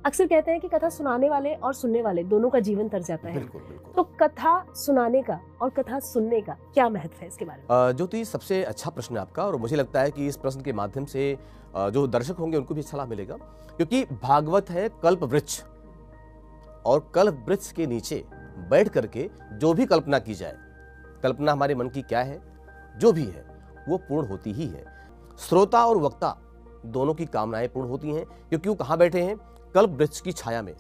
अक्सर कहते हैं कि कथा सुनाने वाले और सुनने वाले दोनों का जीवन तर जाता है। बिल्कुल बिल्कुल। तो कथा सुनाने का और कथा सुनने का क्या महत्व है, इसके बारे में? ज्योति, सबसे अच्छा प्रश्न है आपका, और मुझे लगता है कि इस प्रश्न के माध्यम से जो दर्शक होंगे उनको भी अच्छा लाभ मिलेगा, क्योंकि भागवत है कल्प वृक्ष, और कल्प वृक्ष के नीचे बैठ करके जो भी कल्पना की जाए, कल्पना हमारे मन की क्या है, जो भी है वो पूर्ण होती ही है। श्रोता और वक्ता दोनों की कामनाएं पूर्ण होती हैं, क्योंकि वो कहाँ बैठे हैं? कल्प वृक्ष की छाया में।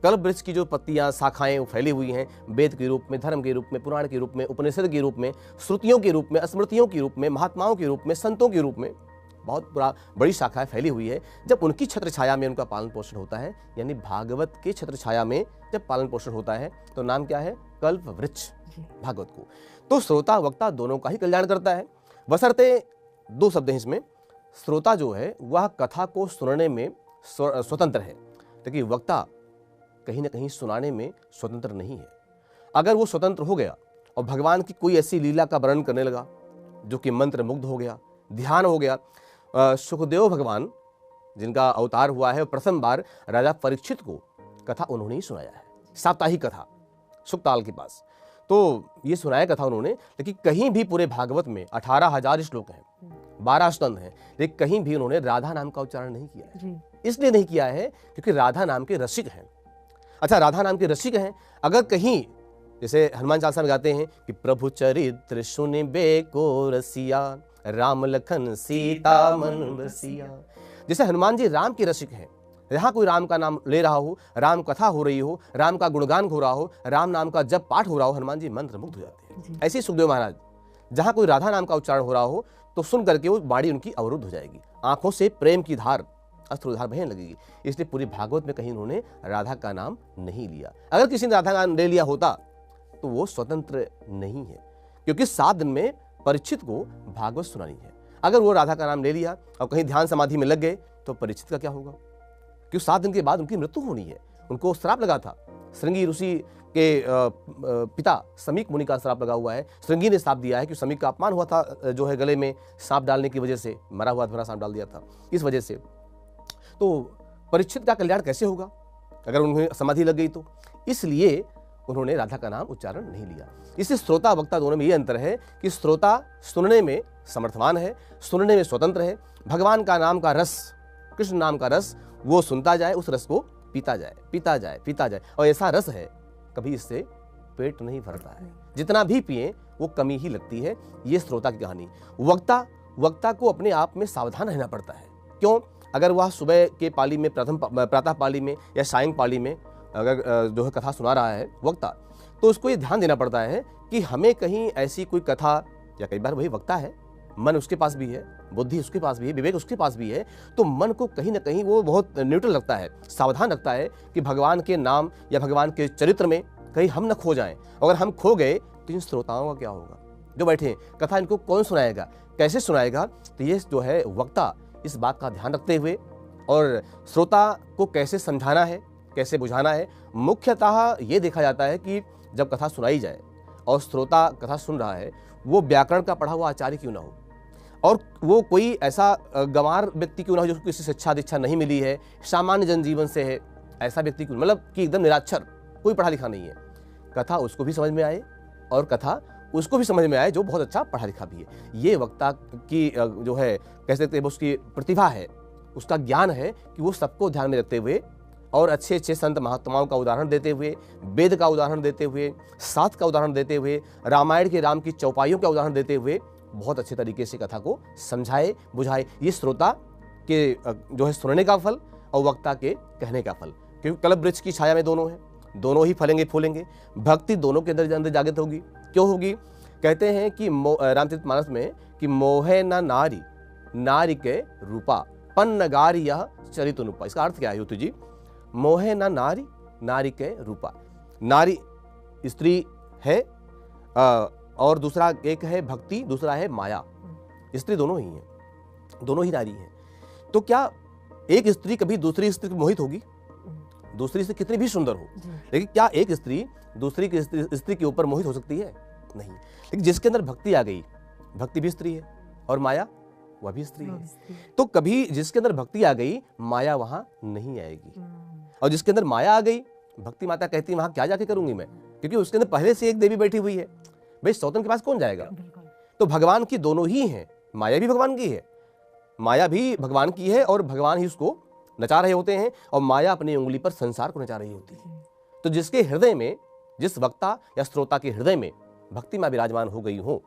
कल्प वृक्ष की जो पत्तियां, शाखाएं फैली हुई हैं, वेद के रूप में, धर्म के रूप में, पुराण के रूप में, उपनिषद के रूप में, श्रुतियों के रूप में, स्मृतियों के रूप में, महात्माओं के रूप में, संतों के रूप में बहुत बड़ी शाखाएं फैली हुई है। जब उनकी छत्र छाया में उनका पालन पोषण होता है, यानी भागवत के छत्र छाया में जब पालन पोषण होता है, तो नाम क्या है? कल्प वृक्ष भागवत को। तो श्रोता वक्ता दोनों का ही कल्याण करता है, बशर्ते दो शब्द हैं इसमें। श्रोता जो है वह कथा को सुनने में स्वतंत्र है, लेकिन वक्ता कहीं ना कहीं सुनाने में स्वतंत्र नहीं है। अगर वो स्वतंत्र हो गया और भगवान की कोई ऐसी लीला का वर्णन करने लगा जो कि मंत्र मुग्ध हो गया, ध्यान हो गया। सुखदेव भगवान जिनका अवतार हुआ है, प्रथम बार राजा परीक्षित को कथा उन्होंने ही सुनाया है, साप्ताहिक कथा सुखताल के पास। तो ये सुनाया कथा उन्होंने, लेकिन कहीं भी पूरे भागवत में 18,000 श्लोक हैं, 12 स्कंद हैं, लेकिन कहीं भी उन्होंने राधा नाम का उच्चारण नहीं किया है। इसलिए नहीं किया है क्योंकि राधा नाम के रसिक हैं। अच्छा, राधा नाम के रसिक हैं, अगर कहीं जैसे हनुमान चालीसा में गाते हैं कि प्रभु चरित्र सुनिबे को रसिया, राम लखन सीता मन बसिया, जैसे हनुमान जी राम के रसिक हैं, यहाँ कोई राम का नाम ले रहा हो, राम कथा हो रही हो, राम का गुणगान हो रहा हो, राम नाम का जब पाठ हो रहा हो, हनुमान जी मंत्र मुग्ध हो जाते हैं। ऐसे सुखदेव महाराज, जहाँ कोई राधा नाम का उच्चारण हो रहा हो तो सुन करके वो बाड़ी उनकी अवरुद्ध हो जाएगी, आंखों से प्रेम की धार, अश्रुधार बहने लगेगी। इसलिए पूरी भागवत में कहीं उन्होंने राधा का नाम नहीं लिया। अगर किसी ने राधा का नाम ले लिया होता तो वो स्वतंत्र नहीं है, क्योंकि 7 दिन में परीक्षित को भागवत सुनानी है। अगर वो राधा का नाम ले लिया और कहीं ध्यान समाधि में लग गए तो परीक्षित का क्या होगा? क्योंकि 7 दिन के बाद उनकी मृत्यु होनी है। उनको श्राप लगा था, श्रृंगी ऋषि के पिता समीक मुनि का श्राप लगा हुआ है। श्रृंगी ने श्राप दिया है कि समीक का अपमान हुआ था, जो है गले में सांप डालने की वजह से, मरा हुआ भरा सांप डाल दिया था, इस वजह से। तो परीक्षित का कल्याण कैसे होगा अगर उन्हें समाधि लग गई तो? इसलिए उन्होंने राधा का नाम उच्चारण नहीं लिया। इससे श्रोता वक्ता दोनों में ये अंतर है कि श्रोता सुनने में समर्थवान है, सुनने में स्वतंत्र है। भगवान का नाम का रस, कृष्ण नाम का रस, वो सुनता जाए, उस रस को पीता जाए, पीता जाए, पीता जाए, और ऐसा रस है कभी इससे पेट नहीं भरता है, जितना भी पिए वो कमी ही लगती है। ये श्रोता की कहानी। वक्ता को अपने आप में सावधान रहना पड़ता है। क्यों? अगर वह सुबह के पाली में, प्रातः पाली में या सायं पाली में अगर जो है कथा सुना रहा है वक्ता, तो उसको ये ध्यान देना पड़ता है कि हमें कहीं ऐसी कोई कथा, या कई बार वही वक्ता है, मन उसके पास भी है, बुद्धि उसके पास भी है, विवेक उसके पास भी है, तो मन को कहीं ना कहीं वो बहुत न्यूट्रल रखता है, सावधान रखता है कि भगवान के नाम या भगवान के चरित्र में कहीं हम न खो जाएं। अगर हम खो गए तो इन श्रोताओं का क्या होगा जो बैठे हैं? कथा इनको कौन सुनाएगा, कैसे सुनाएगा? तो ये जो है वक्ता इस बात का ध्यान रखते हुए, और श्रोता को कैसे समझाना है, कैसे बुझाना है, मुख्यतः ये देखा जाता है कि जब कथा सुनाई जाए और श्रोता कथा सुन रहा है, वो व्याकरण का पढ़ा हुआ आचार्य क्यों ना हो, और वो कोई ऐसा गंवार व्यक्ति क्यों ना हो जिसको किसी शिक्षा दीक्षा नहीं मिली है, सामान्य जनजीवन से है, ऐसा व्यक्ति क्यों, मतलब कि एकदम निराक्षर, कोई पढ़ा लिखा नहीं है। कथा उसको भी समझ में आए और कथा उसको भी समझ में आए जो बहुत अच्छा पढ़ा लिखा भी है। ये वक्ता की जो है कह सकते हैं उसकी प्रतिभा है, उसका ज्ञान है कि वो सबको ध्यान में रखते हुए और अच्छे अच्छे संत महात्माओं का उदाहरण देते हुए, वेद का उदाहरण देते हुए, शास्त्र का उदाहरण देते हुए, रामायण के राम की चौपाइयों का उदाहरण देते हुए बहुत अच्छे तरीके से कथा को समझाए बुझाए। ये श्रोता के जो है सुनने का फल और वक्ता के कहने का फल, क्योंकि कल्प वृक्ष की छाया में दोनों हैं, दोनों ही फलेंगे फूलेंगे। भक्ति दोनों के अंदर जागृत होगी। क्यों होगी? कहते हैं कि रामचरितमानस में कि मोहे न नारी, नारी के रूपा, पन्नगारी यह चरित अनुपा। इसका अर्थ क्या है युति जी? मोहे न नारी, नारी के रूपा। नारी स्त्री है और दूसरा एक है भक्ति, दूसरा है माया। स्त्री दोनों ही हैं, दोनों ही नारी हैं। तो क्या एक स्त्री कभी दूसरी स्त्री को मोहित होगी? दूसरी स्त्री कितनी भी सुंदर हो, लेकिन क्या एक स्त्री दूसरी की स्त्री के ऊपर मोहित हो सकती है? नहीं। लेकिन जिसके अंदर भक्ति आ गई, भक्ति भी स्त्री है और माया वह भी स्त्री है। तो कभी जिसके अंदर भक्ति आ गई, माया वहां नहीं आएगी, और जिसके अंदर माया आ गई, भक्ति माता कहती है वहां क्या जाके करूंगी मैं, क्योंकि उसके अंदर पहले से एक देवी बैठी हुई है। भाई सौतन के पास कौन जाएगा? तो भगवान की दोनों ही हैं, माया भी भगवान की है, माया भी भगवान की है, और भगवान ही उसको नचा रहे होते हैं, और माया अपनी उंगली पर संसार को नचा रही होती है। तो जिसके हृदय में, जिस वक्ता या श्रोता के हृदय में भक्ति मां विराजमान हो गई हो,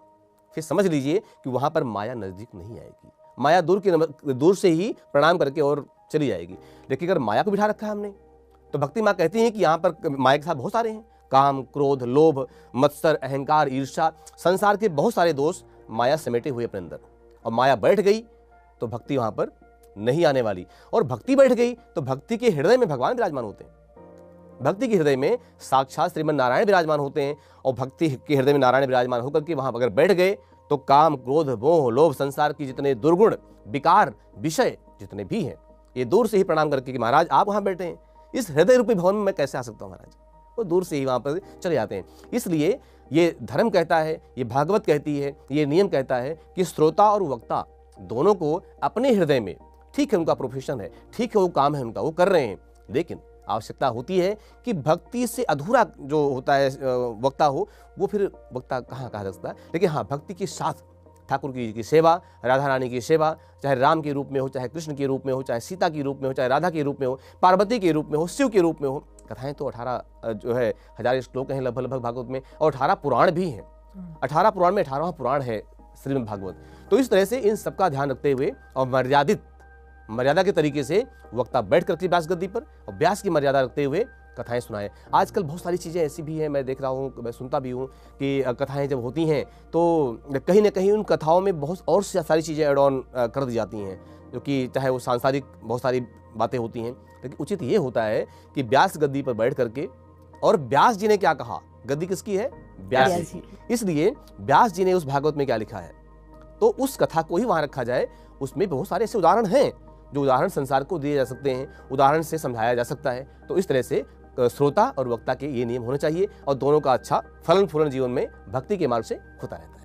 फिर समझ लीजिए कि वहां पर माया नजदीक नहीं आएगी। माया दूर से ही प्रणाम करके और चली जाएगी। लेकिन अगर माया को बिठा रखा है हमने, तो भक्ति मां कहती हैं कि यहाँ पर माया के साथ बहुत सारे हैं, काम, क्रोध, लोभ, मत्सर, अहंकार, ईर्ष्या, संसार के बहुत सारे दोष माया समेटे हुए अपने अंदर, और माया बैठ गई तो भक्ति वहां पर नहीं आने वाली। और भक्ति बैठ गई तो भक्ति के हृदय में भगवान विराजमान होते हैं, भक्ति के हृदय में साक्षात श्रीमन नारायण विराजमान होते हैं, और भक्ति के हृदय में नारायण विराजमान होकर के वहां अगर बैठ गए तो काम, क्रोध, मोह, लोभ, संसार की जितने दुर्गुण, विकार, विषय जितने भी हैं, ये दूर से ही प्रणाम करके कि महाराज आप वहां बैठे हैं, इस हृदय रूपी भवन में मैं कैसे आ सकता हूं महाराज, वो दूर से ही वहां पर चले जाते हैं। इसलिए ये धर्म कहता है, ये भागवत कहती है, ये नियम कहता है कि श्रोता और वक्ता दोनों को अपने हृदय में, ठीक है उनका प्रोफेशन है, ठीक है वो काम है उनका, वो कर रहे हैं, लेकिन आवश्यकता होती है कि भक्ति से अधूरा जो होता है वक्ता हो, वो फिर वक्ता कहाँ कहा जा सकता है। लेकिन हाँ, भक्ति के साथ ठाकुर जी की सेवा, राधा रानी की सेवा, चाहे राम के रूप में हो, चाहे कृष्ण के रूप में हो, चाहे सीता के रूप में हो, चाहे राधा के रूप में हो, पार्वती के रूप में हो, शिव के रूप में हो। कथाएं तो 18 जो है 1000 श्लोक हैं लगभग भागवत में, और 18 पुराण भी हैं। 18 पुराण में 18वां पुराण है श्रीमद् भागवत। तो इस तरह से इन सबका ध्यान रखते हुए और मर्यादा के तरीके से वक्ता बैठ करके व्यास गद्दी पर, और व्यास की मर्यादा रखते हुए कथाएं सुनाएं। आजकल बहुत सारी चीज़ें ऐसी भी हैं, मैं देख रहा हूँ, मैं सुनता भी हूँ कि कथाएं जब होती हैं तो कहीं ना कहीं उन कथाओं में बहुत और सारी चीज़ें एड ऑन कर दी जाती हैं, जो कि चाहे वो सांसारिक बहुत सारी बातें होती हैं। लेकिन उचित ये होता है कि व्यास गद्दी पर बैठ करके, और व्यास जी ने क्या कहा, गद्दी किसकी है? व्यास जी। इसलिए व्यास जी ने उस भागवत में क्या लिखा है, तो उस कथा को ही वहाँ रखा जाए। उसमें बहुत सारे ऐसे उदाहरण हैं जो उदाहरण संसार को दिए जा सकते हैं, उदाहरण से समझाया जा सकता है। तो इस तरह से श्रोता और वक्ता के ये नियम होने चाहिए, और दोनों का अच्छा फलन फूलन जीवन में भक्ति के मार्ग से होता रहता है।